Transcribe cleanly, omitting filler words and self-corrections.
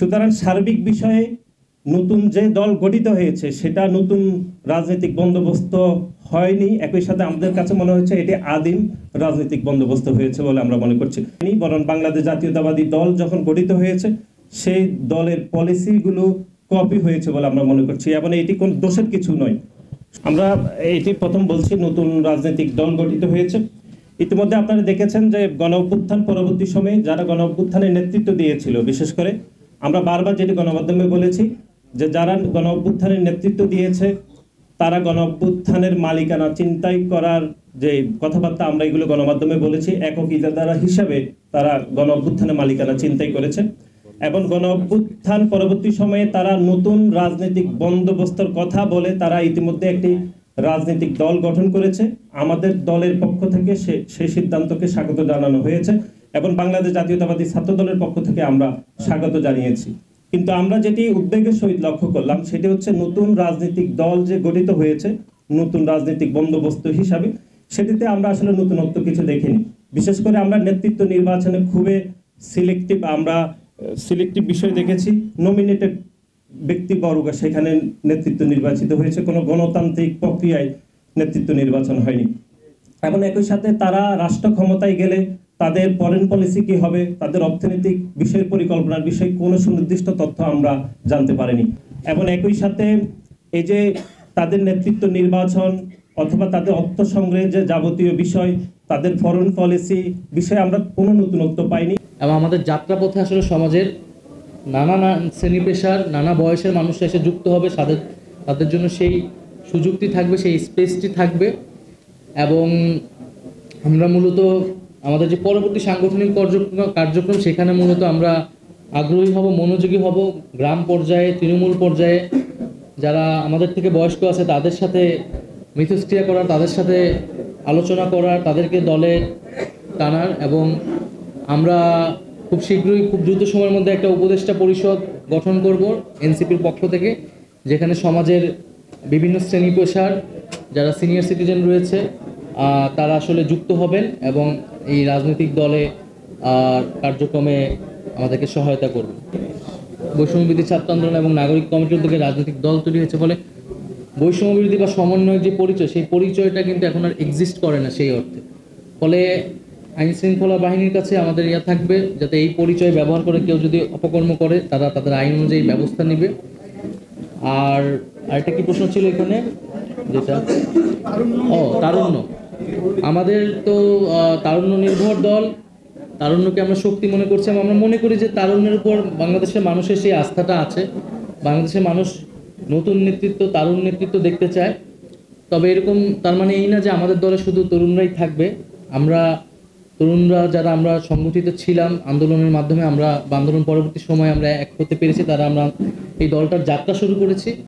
সুতরাং সার্বিক বিষয়ে নতুন যে দল গঠিত হয়েছে সেটা নতুন রাজনৈতিক বন্দোবস্ত হয়নি, একই সাথে আমাদের কাছে মনে হচ্ছে এটি আদিম রাজনৈতিক বন্দোবস্ত হয়েছে বলে আমরা মনে করছি। বরং বাংলাদেশ জাতীয়তাবাদী দল যখন গঠিত হয়েছে সেই দলের পলিসিগুলো কপি হয়েছে বলে আমরা মনে করছি, এবং এটি কোন দোষের কিছু নয়। আমরা এটি প্রথম বলছি, নতুন রাজনৈতিক দল গঠিত হয়েছে। ইতিমধ্যে আপনারা দেখেছেন যে গণ অভ্যুত্থান পরবর্তী সময়ে যারা গণ অভ্যুত্থানের নেতৃত্ব দিয়েছিল, বিশেষ করে আমরা বারবার যেটি গণমাধ্যমে বলেছি যে যারা গণ অভ্যুত্থানের নেতৃত্ব দিয়েছে তারা গণ অভ্যুত্থানের মালিকানা চিন্তাই করার যে কথাবার্তা আমরা এগুলো গণমাধ্যমে বলেছি, একক ইজাদারা হিসাবে তারা গণ অভ্যুত্থানের মালিকানা চিন্তাই করেছে। এবং গণ অভ্যুত্থান পরবর্তী সময়ে তারা নতুন রাজনৈতিক বন্দোবস্তের কথা বলে তারা ইতিমধ্যে একটি রাজনৈতিক দল গঠন করেছে। আমাদের দলের পক্ষ থেকে সেই সিদ্ধান্তকে স্বাগত জানানো হয়েছে এবং বাংলাদেশ জাতীয়তাবাদী ছাত্র দলের পক্ষ থেকে আমরা স্বাগত জানিয়েছি। কিন্তু আমরা যেটি উদ্বেগের সহিত লক্ষ্য করলাম সেটি হচ্ছে নতুন রাজনৈতিক দল যে গঠিত হয়েছে নতুন রাজনৈতিক বন্দোবস্ত হিসাবে, সেটিতে আমরা আসলে নতুনত্ব কিছু দেখিনি। বিশেষ করে আমরা নেতৃত্ব নির্বাচনে খুবই সিলেক্টিভ বিষয় দেখেছি। নমিনেটেড ব্যক্তিবর্গ সেখানে নেতৃত্ব নির্বাচিত হয়েছে, কোনো গণতান্ত্রিক প্রক্রিয়ায় নেতৃত্ব নির্বাচন হয়নি। এবং একই সাথে তারা রাষ্ট্র ক্ষমতায় গেলে তাদের ফরেন পলিসি কি হবে, তাদের অর্থনৈতিক বিষয় পরিকল্পনার বিষয়ে কোনো সুনির্দিষ্ট তথ্য আমরা জানতে পারিনি। এবং একই সাথে এই যে তাদের নেতৃত্ব নির্বাচন অথবা তাদের অর্থ সংগ্রহের যে যাবতীয় বিষয়, তাদের ফরেন পলিসি বিষয়ে আমরা কোনো নতুনত্ব পাইনি। এবং আমাদের যাত্রাপথে আসলে সমাজের নানা শ্রেণী পেশার নানা বয়সের মানুষরা এসে যুক্ত হবে, তাদের জন্য সেই সুযোগটি থাকবে, সেই স্পেসটি থাকবে। এবং আমরা মূলত আমাদের যে পরবর্তী সাংগঠনিক কার্যক্রম সেখানে মূলত আমরা আগ্রহী হব, মনোযোগী হব। গ্রাম পর্যায়ে, তৃণমূল পর্যায়ে যারা আমাদের থেকে বয়স্ক আছে তাদের সাথে মিথস্ক্রিয়া করার, তাদের সাথে আলোচনা করার, তাদেরকে দলে টানার। এবং আমরা খুব শীঘ্রই, খুব দ্রুত সময়ের মধ্যে একটা উপদেষ্টা পরিষদ গঠন করব এনসিপির পক্ষ থেকে, যেখানে সমাজের বিভিন্ন শ্রেণী পেশার যারা সিনিয়র সিটিজেন রয়েছে তারা আসলে যুক্ত হবেন এবং এই রাজনৈতিক দলে কার্যক্রমে আমাদেরকে সহায়তা করবেন। বৈষম্যবিরোধী ছাত্র আন্দোলন এবং নাগরিক কমিটির উদ্যোগে রাজনৈতিক দল তৈরি হয়েছে বলে বৈষম্যবিরোধী বা সমন্বয়ের যে পরিচয়, সেই পরিচয়টা কিন্তু এখন আর এক্সিস্ট করে না সেই অর্থে। ফলে আইন শৃঙ্খলা বাহিনীর কাছে আমাদের থাকবে যাতে এই পরিচয় ব্যবহার করে কেউ যদি অপকর্ম করে তারা তাদের আইন অনুযায়ী ব্যবস্থা নেবে। আর আরেকটা কি প্রশ্ন ছিল এখানে, যেটা তারুণ্য। আমাদের তো তারুণ্য নির্ভর দল, তারুণ্যকে আমরা শক্তি মনে করছি। আমরা মনে করি যে তারুণ্যের উপর বাংলাদেশের মানুষের সেই আস্থাটা আছে। বাংলাদেশের মানুষ নতুন নেতৃত্ব, তারুণ নেতৃত্ব দেখতে চায়। তবে এরকম তার মানে এই না যে আমাদের দলে শুধু তরুণরাই থাকবে। আমরা তরুণরা যারা আমরা সংগঠিত ছিলাম আন্দোলনের মাধ্যমে, আমরা আন্দোলন পরবর্তী সময় আমরা এক হতে পেরেছি, তারা আমরা এই দলটার যাত্রা শুরু করেছি।